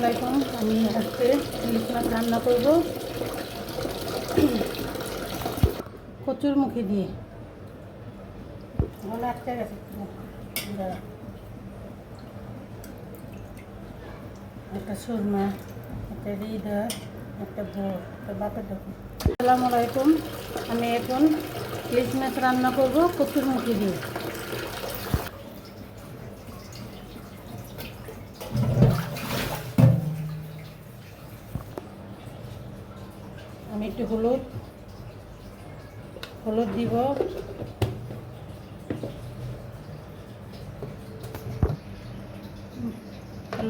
আলাইকুম। আমি আজকে ইলিশ মাছ রান্না করব কচুরমুখী দিয়ে। ভালো আটকে গেছে একটা সুরমা, একটা হৃদয়, একটা ভোর, একটা বাপের দেখুন। আসসালামু আলাইকুম। আমি এখন ইলিশ মাছ রান্না করব কচুরমুখী দিয়ে। আমি একটু হলুদ দিব,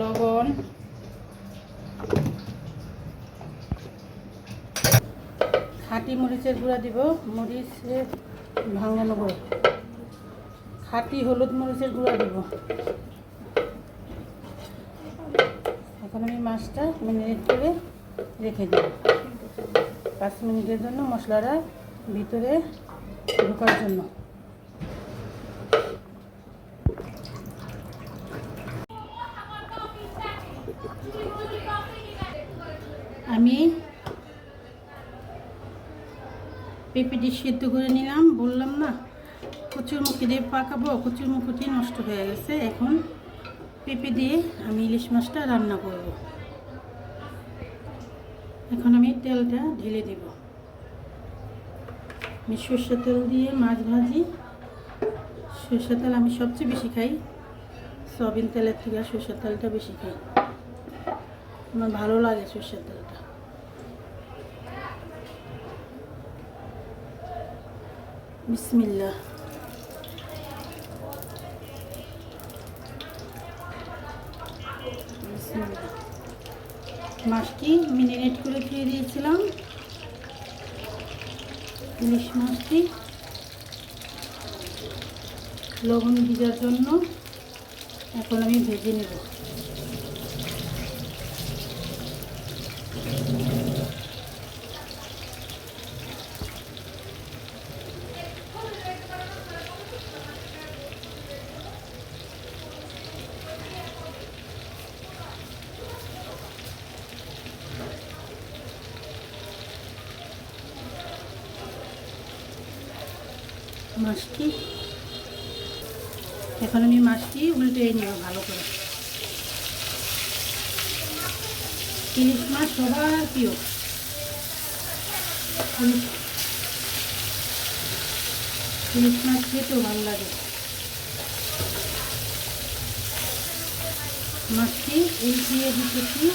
লবণ, খাঁটি মরিচের গুঁড়া দিব, মরিচের ভাঙানো গুঁড়ো, খাঁটি হলুদ মরিচের গুঁড়া দিব। এখন আমি মাছটা ম্যারিনেট করে রেখে দেব 5 মিনিটের জন্য, মশলাটা ভিতরে ঢোকার জন্য। আমি পেঁপেটি সিদ্ধ করে নিলাম, বললাম না কচুরমুখী দিয়ে পাকাবো, কচুরমুখীটি নষ্ট হয়ে গেছে। এখন পেঁপে দিয়ে আমি ইলিশ মাছটা রান্না করব। এখন আমি তেলটা ঢেলে দেব। আমি সরষের তেল দিয়ে মাছ ভাজি। সরষের তেল আমি সবচেয়ে বেশি খাই, সয়াবিন তেলের থেকে সরষের তেলটা বেশি খাই, আমার ভালো লাগে সরষের তেলটা। বিসমিল্লাহ। মাছটি ম্যারিনেট করে দিয়ে দিয়েছিলাম, ইলিশ মাছটি লবণ ভিজার জন্য। এখন আমি ভেজে নেব। মাছটি এখন আমি মাছটি উল্টে নেব ভালো করে। ইলিশ মাছ সবার প্রিয়, ইলিশ মাছ খেতেও ভালো লাগে। মাছটি উল্টিয়ে দিতেছি।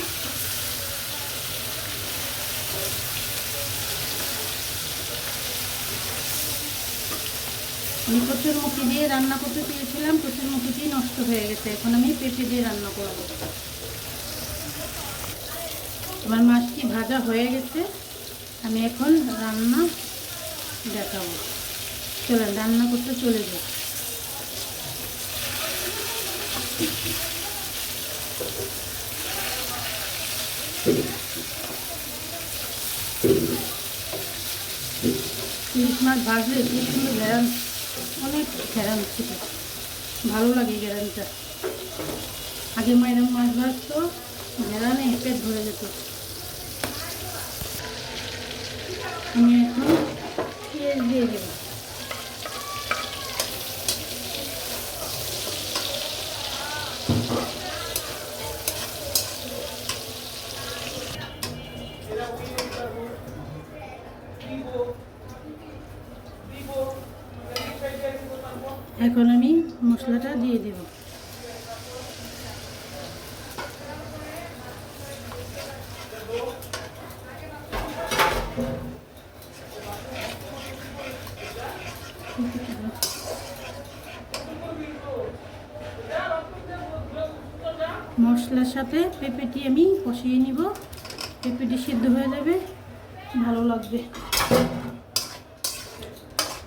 আমি কচুরমুখী দিয়ে রান্না করতে চেয়েছিলাম, কচুরমুখীটি নষ্ট হয়ে গেছে। এখন আমি পেঁপে দিয়ে রান্না করব। আমার মাছটি ভাজা হয়ে গেছে, আমি এখন রান্না দেখাবো। চলেন রান্না করতে চলে যাই। ইলিশ মাছ ভাজলে খুব সুন্দর ঘেরান, অনেক ঘেরান ছিল, ভালো লাগে ঘেরানটা। আগে মায়ের মাছ ভাজতো, ঘেরানে পেট ভরে যেত। আমি এখন পেঁয়াজ দিয়ে দেব। এখন আমি মশলাটা দিয়ে দেব। মশলার সাথে পেঁপেটি আমি কষিয়ে নিব, পেঁপেটি সিদ্ধ হয়ে যাবে, ভালো লাগবে।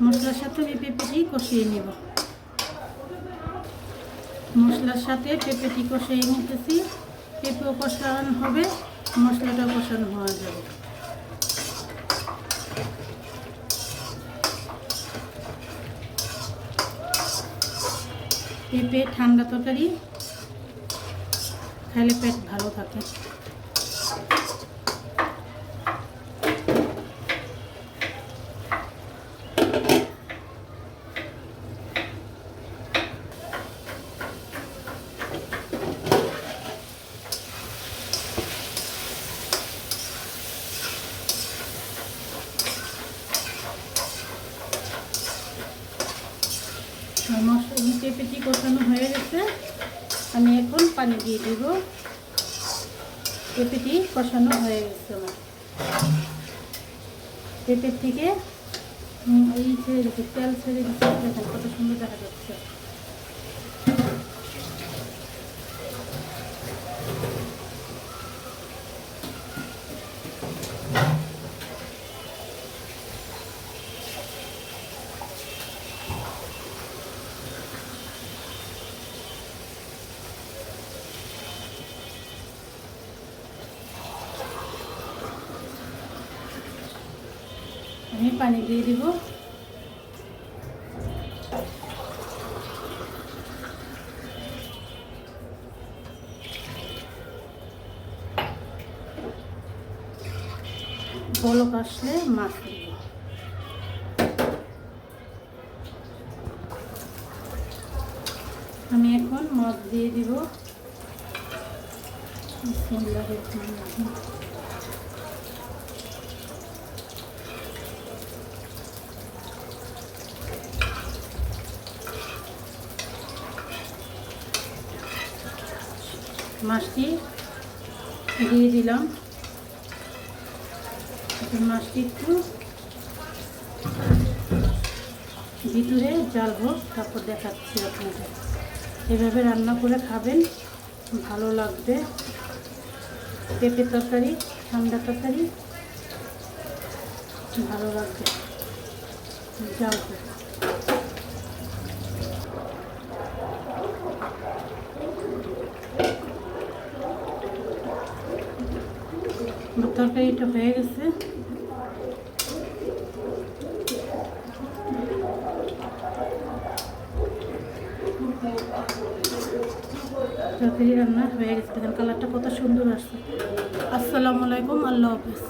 মশলার সাথে আমি পেঁপেটি কষিয়ে নিব। মশলার সাথে পেঁপেটি কষিয়ে নিতেছি, পেঁপেও কষানো হবে, মশলাটাও কষানো হয়ে যাবে। পেঁপে ঠান্ডা তরকারি খাইলে পেট ভালো থাকে। পেঁপেটি কষানো হয়ে গেছে, আমি এখন পানি দিয়ে দিব। পেঁপেটি কষানো হয়ে গেছে আমার। পেঁপের থেকে এই ছেড়ে গেছে, তেল ছেড়ে গেছে, দেখেন কত সুন্দর দেখা যাচ্ছে। আমি পানি দিয়ে দিব। বলক আসলে মাছ দিব। আমি এখন মাছ দিয়ে দিব। মাছটি দিয়ে দিলাম। মাছটি একটু ভিতরে জ্বালবো, তারপর দেখাচ্ছি আপনাদের। এভাবে রান্না করে খাবেন, ভালো লাগবে। পেঁপে তরকারি, ঠান্ডা তরকারি ভালো লাগবে, জ্বালবে। তরকারিটা হয়ে গেছে। তরকারি রান্না হয়ে গেছে, দেখেন কালারটা কত সুন্দর আসছে। আসসালামু আলাইকুম, আল্লাহ হাফেজ।